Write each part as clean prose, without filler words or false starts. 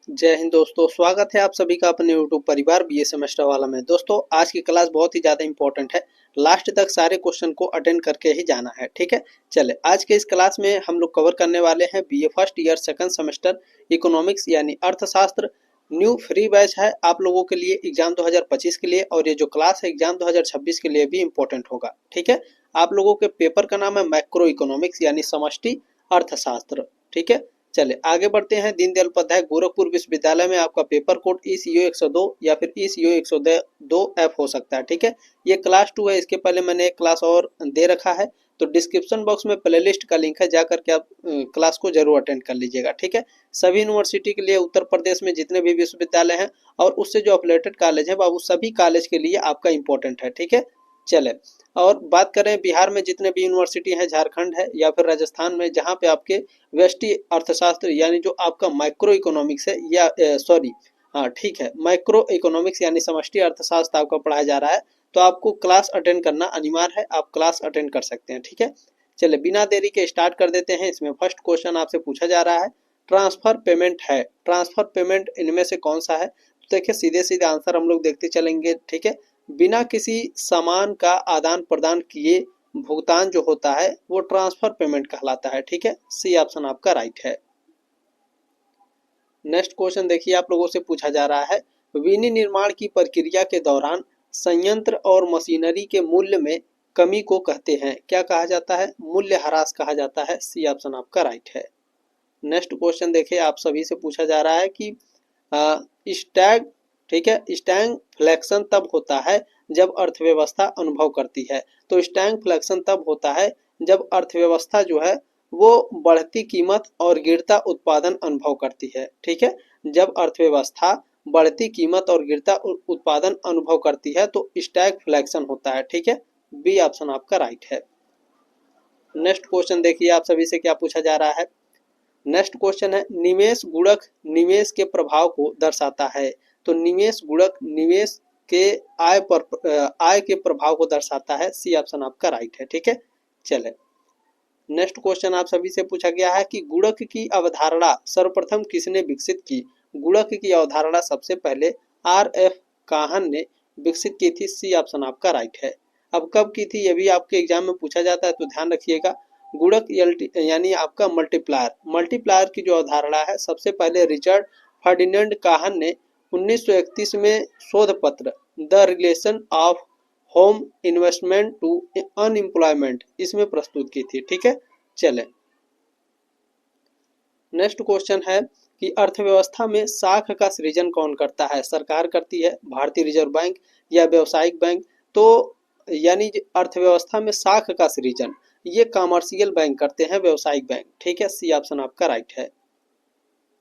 जय हिंद दोस्तों, स्वागत है आप सभी का अपने यूट्यूब परिवार बीए सेमेस्टर वाला में। दोस्तों आज की क्लास बहुत ही ज़्यादा इंपॉर्टेंट है, लास्ट तक सारे क्वेश्चन को अटेंड करके ही जाना है। ठीक है, चले आज के इस क्लास में हम लोग कवर करने वाले हैं BA first year second semester economics यानी अर्थशास्त्र। न्यू फ्री बैच है आप लोगों के लिए एग्जाम 2025 के लिए, और ये जो क्लास है एग्जाम 2026 के लिए भी इम्पोर्टेंट होगा। ठीक है, आप लोगों के पेपर का नाम है मैक्रो इकोनॉमिक्स यानी समष्टि अर्थशास्त्र। ठीक है, चले आगे बढ़ते हैं। दीनदयाल उपाध्याय गोरखपुर विश्वविद्यालय में आपका पेपर कोड ECU 102 या फिर ECU 102F हो सकता है। ठीक है, ये क्लास 2 है, इसके पहले मैंने एक क्लास और दे रखा है, तो डिस्क्रिप्शन बॉक्स में प्लेलिस्ट का लिंक है, जाकर के आप क्लास को जरूर अटेंड कर लीजिएगा। ठीक है, सभी यूनिवर्सिटी के लिए उत्तर प्रदेश में जितने भी विश्वविद्यालय हैं और उससे जो अफिलिएटेड कॉलेज है वो सभी कॉलेज के लिए आपका इंपॉर्टेंट है। ठीक है, चले और बात करें बिहार में जितने भी यूनिवर्सिटी है, झारखंड है या फिर राजस्थान में, जहाँ पे आपके व्यष्टि अर्थशास्त्र यानी जो आपका माइक्रो इकोनॉमिक्स है या सॉरी हाँ ठीक है, माइक्रो इकोनॉमिक्स यानी समष्टि अर्थशास्त्र आपका पढ़ाया जा रहा है, तो आपको क्लास अटेंड करना अनिवार्य है, आप क्लास अटेंड कर सकते हैं। ठीक है, चलिए बिना देरी के स्टार्ट कर देते हैं। इसमें फर्स्ट क्वेश्चन आपसे पूछा जा रहा है, ट्रांसफर पेमेंट है, ट्रांसफर पेमेंट इनमें से कौन सा है? तो देखिए सीधे सीधे आंसर हम लोग देखते चलेंगे। ठीक है, बिना किसी सामान का आदान प्रदान किए भुगतान जो होता है वो ट्रांसफर पेमेंट कहलाता है। ठीक है, सी ऑप्शन आपका राइट है। नेक्स्ट क्वेश्चन देखिए आप लोगों से पूछा जा रहा है, विनिर्माण की प्रक्रिया के दौरान संयंत्र और मशीनरी के मूल्य में कमी को कहते हैं, क्या कहा जाता है? मूल्य ह्रास कहा जाता है। सी ऑप्शन आपका राइट है। नेक्स्ट क्वेश्चन देखिए आप सभी से पूछा जा रहा है कि स्टैग ठीक है, स्टैगफ्लेशन तब होता है जब अर्थव्यवस्था अनुभव करती है। तो स्टैगफ्लेशन तब होता है जब अर्थव्यवस्था जो है वो बढ़ती कीमत और गिरता उत्पादन अनुभव करती है। ठीक है, जब अर्थव्यवस्था बढ़ती कीमत और गिरता उत्पादन अनुभव करती है तो स्टैगफ्लेशन होता है। ठीक है, बी ऑप्शन आपका राइट है। नेक्स्ट क्वेश्चन देखिए आप सभी से क्या पूछा जा रहा है। नेक्स्ट क्वेश्चन है, निवेश गुणक निवेश के प्रभाव को दर्शाता है। तो निवेश गुणक निवेश के आय के प्रभाव को दर्शाता है। सी ऑप्शन आपका राइट है। ठीक है, चले नेक्स्ट क्वेश्चन आप सभी से पूछा गया है कि गुणक की अवधारणा सर्वप्रथम किसने विकसित की? गुणक की अवधारणा सबसे पहले RF काहन ने विकसित की थी। सी ऑप्शन आपका राइट है। अब कब की थी ये भी आपके एग्जाम में पूछा जाता है, तो ध्यान रखिएगा। गुणक यानी आपका मल्टीप्लायर की जो अवधारणा है सबसे पहले रिचर्ड फर्डिनेंड काहन ने 1931 में शोध पत्र the relation of home investment to unemployment इसमें प्रस्तुत की थी। ठीक है, चलें नेक्स्ट क्वेश्चन है कि अर्थव्यवस्था में साख का सृजन कौन करता है? सरकार करती है, भारतीय रिजर्व बैंक या व्यावसायिक बैंक? तो यानी अर्थव्यवस्था में साख का सृजन ये कॉमर्शियल बैंक करते हैं, व्यावसायिक बैंक। ठीक है, सी ऑप्शन आपका राइट है।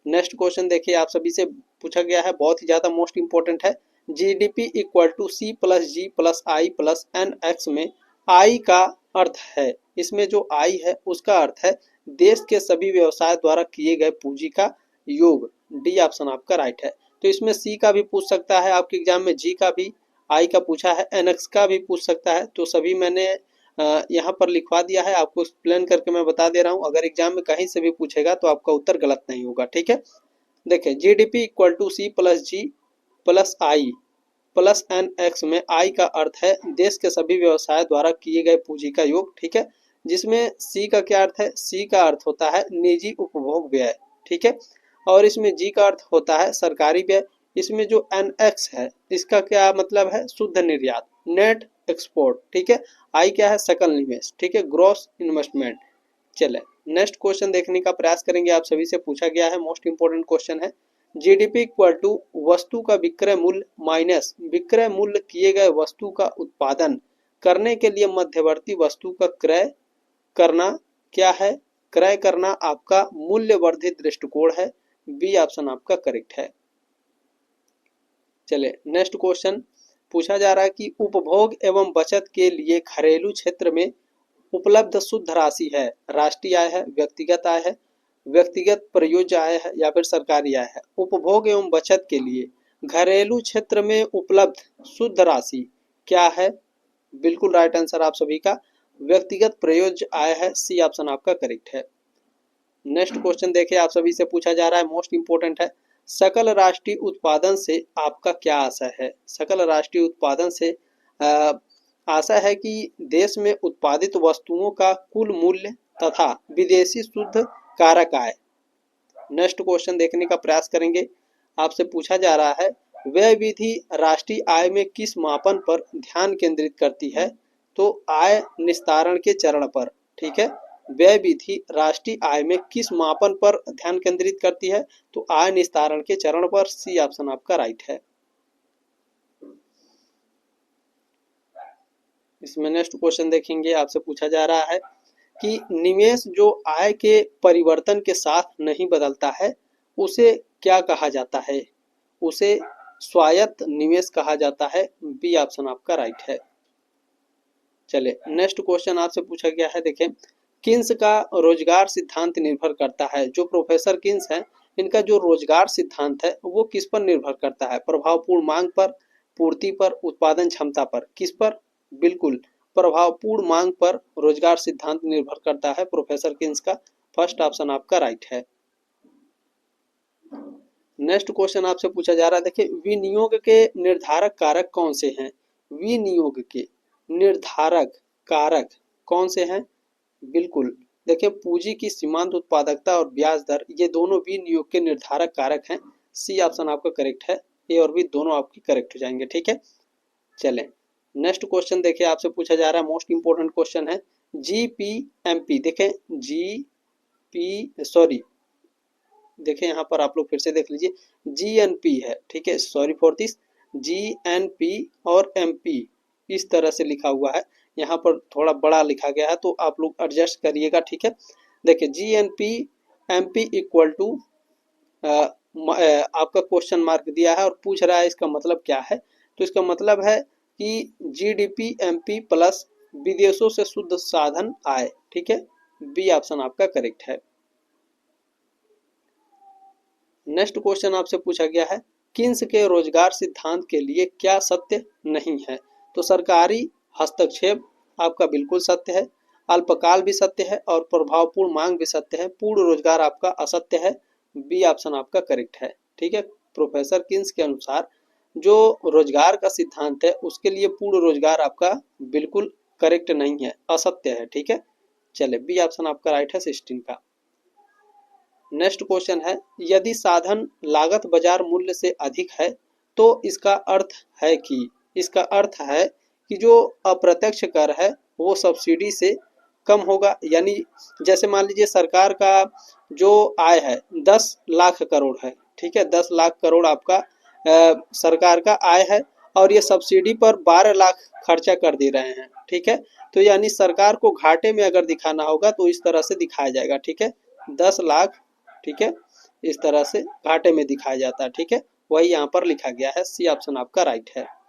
नेक्स्ट क्वेश्चन देखिए आप सभी से पूछा गया है, बहुत ही ज्यादा मोस्ट इंपोर्टेंट है। GDP इक्वल टू C+G+I+NX में आई का अर्थ है, इसमें जो आई है उसका अर्थ है देश के सभी व्यवसाय द्वारा किए गए पूंजी का योग। डी ऑप्शन आपका राइट है। तो इसमें सी का भी पूछ सकता है आपके एग्जाम में, जी का भी, आई का पूछा है, एनएक्स का भी पूछ सकता है। तो सभी मैंने यहाँ पर लिखवा दिया है, आपको एक्सप्लेन करके मैं बता दे रहा हूँ। अगर एग्जाम में कहीं से भी पूछेगा तो आपका उत्तर गलत नहीं होगा। ठीक है, देखिए GDP इक्वल टू C+G+I+NX में आई का अर्थ है देश के सभी व्यवसाय द्वारा किए गए पूंजी का योग। ठीक है, जिसमें सी का क्या अर्थ है? सी का अर्थ होता है निजी उपभोग व्यय। ठीक है, और इसमें जी का अर्थ होता है सरकारी व्यय। इसमें जो NX है इसका क्या मतलब है? शुद्ध निर्यात, नेट एक्सपोर्ट। ठीक है, आई क्या है? सकल निवेश। ठीक है, ग्रॉस इन्वेस्टमेंट। चले नेक्स्ट क्वेश्चन देखने का प्रयास करेंगे, आप सभी से पूछा गया है, मोस्ट इंपोर्टेंट क्वेश्चन है। GDP इक्वल टू वस्तु का विक्रय मूल्य माइनस विक्रय मूल्य किए गए वस्तु का उत्पादन करने के लिए मध्यवर्ती वस्तु का क्रय करना क्या है? क्रय करना आपका मूल्य वर्धित दृष्टिकोण है। बी ऑप्शन आपका करेक्ट है। चले नेक्स्ट क्वेश्चन पूछा जा रहा है कि उपभोग एवं बचत के लिए घरेलू क्षेत्र में उपलब्ध शुद्ध राशि है, राष्ट्रीय आय है, व्यक्तिगत आय है, व्यक्तिगत प्रयोज्य आय है या फिर सरकारी आय है? उपभोग एवं बचत के लिए घरेलू क्षेत्र में उपलब्ध शुद्ध राशि क्या है? बिल्कुल राइट आंसर आप सभी का व्यक्तिगत प्रयोज्य आय है। सी ऑप्शन आपका करेक्ट है। नेक्स्ट क्वेश्चन देखिए आप सभी से पूछा जा रहा है, मोस्ट इंपोर्टेंट है। सकल राष्ट्रीय उत्पादन से आपका क्या आशय है? सकल राष्ट्रीय उत्पादन से आशा है कि देश में उत्पादित वस्तुओं का कुल मूल्य तथा विदेशी शुद्ध कारक आय। नेक्स्ट क्वेश्चन देखने का प्रयास करेंगे। आपसे पूछा जा रहा है, व्यय विधि राष्ट्रीय आय में किस मापन पर ध्यान केंद्रित करती है? तो आय निस्तारण के चरण पर। ठीक है, व्यय विधि राष्ट्रीय आय में किस मापन पर ध्यान केंद्रित करती है? तो आय निस्तारण के चरण पर। सी ऑप्शन आपका राइट है। इसमें नेक्स्ट क्वेश्चन देखेंगे। आपसे पूछा जा रहा है कि निवेश जो आय के परिवर्तन के साथ नहीं बदलता है उसे क्या कहा जाता है? उसे स्वायत्त निवेश कहा जाता है। बी ऑप्शन आपका राइट है। चलिए नेक्स्ट क्वेश्चन आपसे पूछा गया है, देखें, किन्स का रोजगार सिद्धांत निर्भर करता है? जो प्रोफेसर किन्स हैं इनका जो रोजगार सिद्धांत है वो किस पर निर्भर करता है? प्रभावपूर्ण मांग पर, पूर्ति पर, उत्पादन क्षमता पर? किस पर? बिल्कुल प्रभावपूर्ण मांग पर रोजगार सिद्धांत निर्भर करता है प्रोफेसर किन्स का। फर्स्ट ऑप्शन आपका राइट है। नेक्स्ट क्वेश्चन आपसे पूछा जा रहा है, देखिए, विनियोग के निर्धारक कारक कौन से हैं? विनियोग के निर्धारक कारक कौन से हैं? बिल्कुल देखिए, पूंजी की सीमांत उत्पादकता और ब्याज दर, ये दोनों विनियोग के निर्धारक कारक हैं। सी ऑप्शन आपका करेक्ट है। ए और बी दोनों आपकी करेक्ट हो जाएंगे। ठीक है, चलें नेक्स्ट क्वेश्चन देखिए। आपसे पूछा जा रहा है, मोस्ट इंपोर्टेंट क्वेश्चन है, जीपीएमपी। देखें देखें यहाँ पर आप लोग फिर से देख लीजिए, जीएनपी है। ठीक है, सॉरी फॉर दिस, जीएनपी और एमपी इस तरह से लिखा हुआ है। यहाँ पर थोड़ा बड़ा लिखा गया है तो आप लोग एडजस्ट करिएगा। ठीक है, देखिए जीएनपी एमपी इक्वल टू आपका क्वेश्चन मार्क दिया है और पूछ रहा है इसका मतलब क्या है? तो इसका मतलब है कि जीडीपी एमपी प्लस विदेशों से शुद्ध साधन आय। ठीक है, बी ऑप्शन आपका करेक्ट है। नेक्स्ट क्वेश्चन आपसे पूछा गया है, किन्स के रोजगार सिद्धांत के लिए क्या सत्य नहीं है? तो सरकारी हस्तक्षेप आपका बिल्कुल सत्य है, अल्पकाल भी सत्य है और प्रभावपूर्ण मांग भी सत्य है। पूर्ण रोजगार आपका असत्य है। बी ऑप्शन आपका करेक्ट है। ठीक है, प्रोफेसर किन्स के अनुसार जो रोजगार का सिद्धांत है उसके लिए पूर्ण रोजगार आपका बिल्कुल करेक्ट नहीं है, असत्य है। ठीक है, चले बी ऑप्शन आपका राइट है 16 का। नेक्स्ट क्वेश्चन है, यदि साधन लागत बाजार मूल्य से अधिक है तो इसका अर्थ है कि जो अप्रत्यक्ष कर है वो सब्सिडी से कम होगा। यानी जैसे मान लीजिए सरकार का जो आय है 10 लाख करोड़ है। ठीक है, 10 लाख करोड़ आपका सरकार का आय है और ये सब्सिडी पर 12 लाख खर्चा कर दे रहे हैं। ठीक है, तो यानी सरकार को घाटे में अगर दिखाना होगा तो इस तरह से दिखाया जाएगा। ठीक है, 10 लाख, ठीक है, इस तरह से घाटे में दिखाया जाता है। ठीक है, वही यहाँ पर लिखा गया है। सी ऑप्शन आपका राइट है।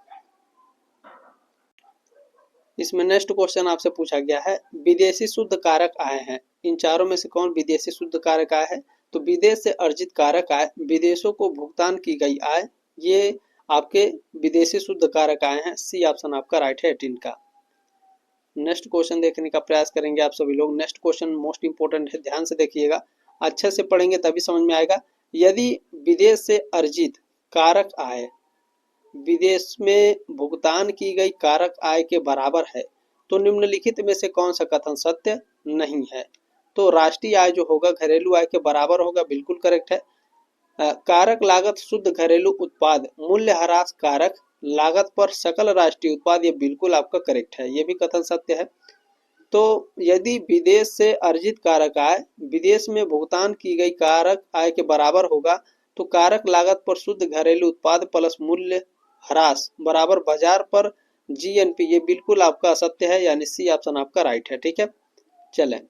इसमें नेक्स्ट क्वेश्चन आपसे पूछा गया है, विदेशी शुद्ध कारक आय है, इन चारों में से कौन विदेशी शुद्ध कारक आय है? तो विदेश से अर्जित कारक आय, विदेशों को भुगतान की गई आय, ये आपके विदेशी शुद्ध कारक आय हैं। सी ऑप्शन आपका राइट है 18 का। नेक्स्ट क्वेश्चन देखने का प्रयास करेंगे आप सभी लोग। नेक्स्ट क्वेश्चन मोस्ट इंपोर्टेंट है, ध्यान से देखिएगा, अच्छे से पढ़ेंगे तभी समझ में आएगा। यदि विदेश से अर्जित कारक आय विदेश में भुगतान की गई कारक आय के बराबर है तो निम्नलिखित में से कौन सा कथन सत्य नहीं है? तो राष्ट्रीय आय जो होगा घरेलू आय के बराबर होगा, बिल्कुल करेक्ट है। कारक लागत शुद्ध घरेलू उत्पाद मूल्यह्रास कारक लागत पर सकल राष्ट्रीय उत्पाद, ये बिल्कुल आपका करेक्ट है, ये भी कथन सत्य है। तो यदि विदेश से अर्जित कारक आय विदेश में भुगतान की गई कारक आय के बराबर होगा तो कारक लागत पर शुद्ध घरेलू उत्पाद प्लस मूल्य ह्रास बराबर बाजार पर जीएनपी, ये बिल्कुल आपका असत्य है, यानी सी ऑप्शन आपका राइट है। ठीक है, चलें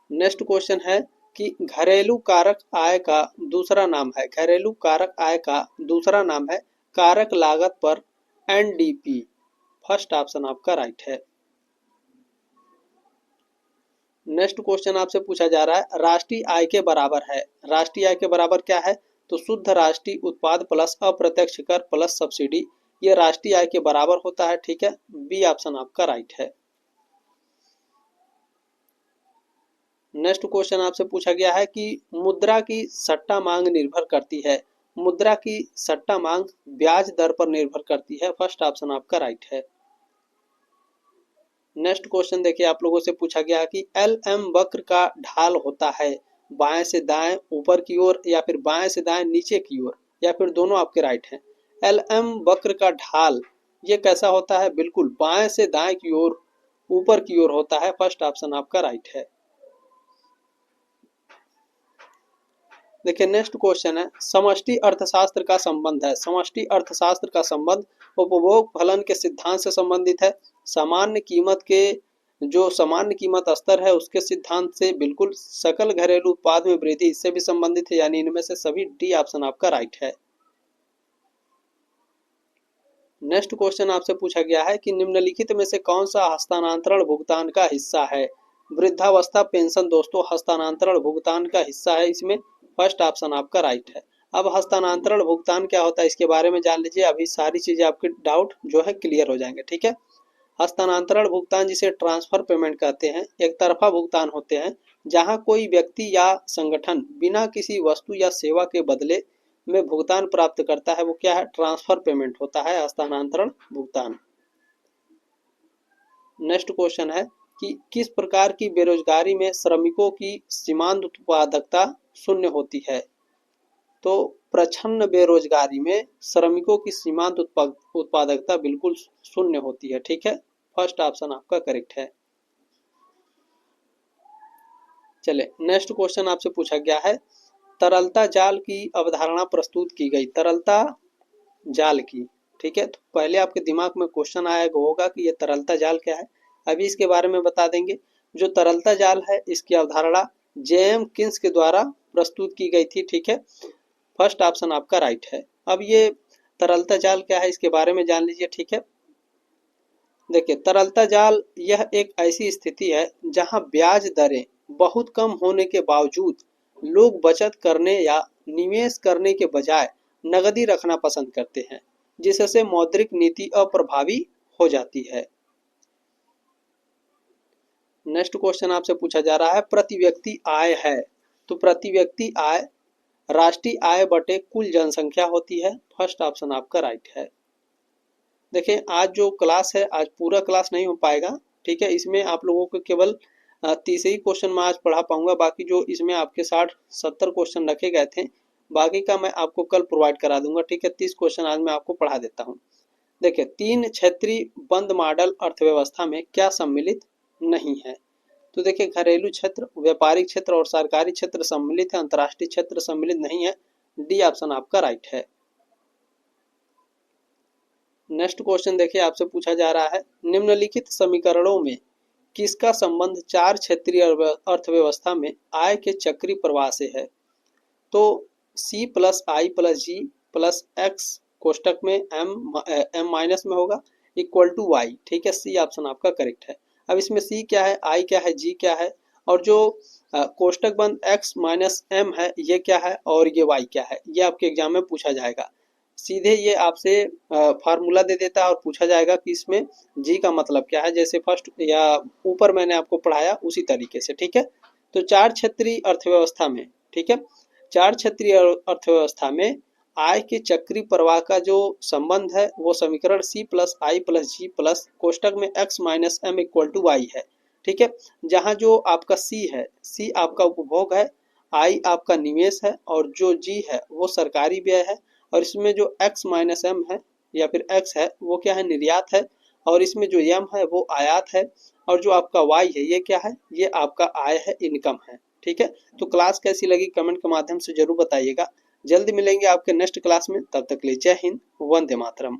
नेक्स्ट क्वेश्चन है कि घरेलू कारक आय का दूसरा नाम है, घरेलू कारक आय का दूसरा नाम है कारक लागत पर एनडीपी। फर्स्ट ऑप्शन आपका राइट है। नेक्स्ट क्वेश्चन आपसे पूछा जा रहा है, राष्ट्रीय आय के बराबर है, राष्ट्रीय आय के बराबर क्या है? तो शुद्ध राष्ट्रीय उत्पाद प्लस अप्रत्यक्ष कर प्लस सब्सिडी, ये राष्ट्रीय आय के बराबर होता है। ठीक है, बी ऑप्शन आपका राइट है। नेक्स्ट क्वेश्चन आपसे पूछा गया है कि मुद्रा की सट्टा मांग निर्भर करती है। मुद्रा की सट्टा मांग ब्याज दर पर निर्भर करती है। फर्स्ट ऑप्शन आपका राइट है। नेक्स्ट क्वेश्चन देखिए, आप लोगों से पूछा गया है कि एल एम वक्र का ढाल होता है बाएं से दाएं ऊपर की ओर, या फिर बाएं से दाएं नीचे की ओर, या फिर दोनों आपके राइट हैं। एल एम वक्र का ढाल ये कैसा होता है? बिल्कुल बाएं से दाएं की ओर ऊपर की ओर होता है। फर्स्ट ऑप्शन आपका राइट है। देखिए नेक्स्ट क्वेश्चन है, समष्टि अर्थशास्त्र का संबंध है। समष्टि अर्थशास्त्र का संबंध उपभोग फलन के सिद्धांत से संबंधित है। सामान्य कीमत के जो सामान्य कीमत स्तर है उसके सिद्धांत से, बिल्कुल सकल घरेलू उत्पाद में वृद्धि इससे भी संबंधित है। यानी इनमें से सभी डी ऑप्शन आपका राइट है। नेक्स्ट क्वेश्चन आपसे पूछा गया है कि निम्नलिखित में से कौन सा हस्तांतरण भुगतान का हिस्सा है? वृद्धावस्था पेंशन दोस्तों हस्तांतरण भुगतान का हिस्सा है इसमें। फर्स्ट ऑप्शन आपका राइट है। अब हस्तांतरण भुगतान क्या होता है इसके बारे में जान लीजिए, अभी सारी चीजें आपके डाउट जो है क्लियर हो जाएंगे। ठीक है, हस्तांतरण भुगतान जिसे ट्रांसफर पेमेंट कहते हैं, एक तरफा भुगतान होते हैं जहां कोई व्यक्ति या संगठन बिना किसी वस्तु या सेवा के बदले में भुगतान प्राप्त करता है, वो क्या है? ट्रांसफर पेमेंट होता है हस्तांतरण भुगतान। नेक्स्ट क्वेश्चन है कि किस प्रकार की बेरोजगारी में श्रमिकों की सीमांत उत्पादकता शून्य होती है? तो प्रच्छन्न बेरोजगारी में श्रमिकों की सीमांत उत्पादकता बिल्कुल शून्य होती है। ठीक है, फर्स्ट ऑप्शन आपका करेक्ट है। चले नेक्स्ट क्वेश्चन आपसे पूछा गया है, तरलता जाल की अवधारणा प्रस्तुत की गई। तरलता जाल की, ठीक है, तो पहले आपके दिमाग में क्वेश्चन आएगा होगा कि ये तरलता जाल क्या है। अभी इसके बारे में बता देंगे। जो तरलता जाल है इसकी अवधारणा जेएम किन्स के द्वारा प्रस्तुत की गई थी। ठीक है, फर्स्ट ऑप्शन आपका राइट है। अब ये तरलता जाल क्या है इसके बारे में जान लीजिए। ठीक है, देखिए तरलता जाल यह एक ऐसी स्थिति है जहां ब्याज दरें बहुत कम होने के बावजूद लोग बचत करने या निवेश करने के बजाय नगदी रखना पसंद करते हैं, जिससे मौद्रिक नीति अप्रभावी हो जाती है। नेक्स्ट क्वेश्चन आपसे पूछा जा रहा है, प्रति व्यक्ति आय है। तो प्रति व्यक्ति आय राष्ट्रीय आय बटे कुल जनसंख्या होती है। फर्स्ट ऑप्शन आपका राइट है। देखिए आज जो क्लास है, आज पूरा क्लास नहीं हो पाएगा। ठीक है, इसमें आप लोगों को केवल 30 ही क्वेश्चन मैं आज पढ़ा पाऊंगा। बाकी जो इसमें आपके 60-70 क्वेश्चन रखे गए थे, बाकी का मैं आपको कल प्रोवाइड करा दूंगा। ठीक है, 30 क्वेश्चन आज मैं आपको पढ़ा देता हूँ। देखिए 3 क्षेत्रीय बंद मॉडल अर्थव्यवस्था में क्या सम्मिलित नहीं है? तो देखिए घरेलू क्षेत्र, व्यापारिक क्षेत्र और सरकारी क्षेत्र सम्मिलित है, अंतर्राष्ट्रीय क्षेत्र सम्मिलित नहीं है। डी ऑप्शन आपका राइट है। नेक्स्ट क्वेश्चन देखिए आपसे पूछा जा रहा है, निम्नलिखित समीकरणों में किसका संबंध 4 क्षेत्रीय अर्थव्यवस्था में आय के चक्रीय प्रवाह से है? तो C plus I plus G plus x कोष्टक में एम माइनस में होगा इक्वल टू वाई। ठीक है, सी ऑप्शन आपका करेक्ट है। अब इसमें सी क्या है, आई क्या है, जी क्या है, और जो कोष्टक बंद एक्स माइनस एम है ये क्या है, और ये वाई क्या है, ये आपके एग्जाम में पूछा जाएगा। सीधे ये आपसे फार्मूला दे देता है और पूछा जाएगा कि इसमें जी का मतलब क्या है, जैसे फर्स्ट या ऊपर मैंने आपको पढ़ाया उसी तरीके से। ठीक है, तो 4 क्षेत्रीय अर्थव्यवस्था में, ठीक है, 4 क्षेत्रीय अर्थव्यवस्था में आय के चक्रीय प्रवाह का जो संबंध है वो समीकरण C plus I plus G plus कोष्टक में x minus M equal to Y है। ठीक है, जहाँ जो आपका C है, C आपका उपभोग है, I आपका निवेश है, और जो G है वो सरकारी व्यय है, और इसमें जो x माइनस एम है या फिर x है वो क्या है, निर्यात है, और इसमें जो m है वो आयात है, और जो आपका y है ये क्या है, ये आपका आय है, इनकम है। ठीक है, तो क्लास कैसी लगी कमेंट के माध्यम से जरूर बताइएगा। जल्द मिलेंगे आपके नेक्स्ट क्लास में, तब तक के लिए जय हिंद, वंदे मातरम।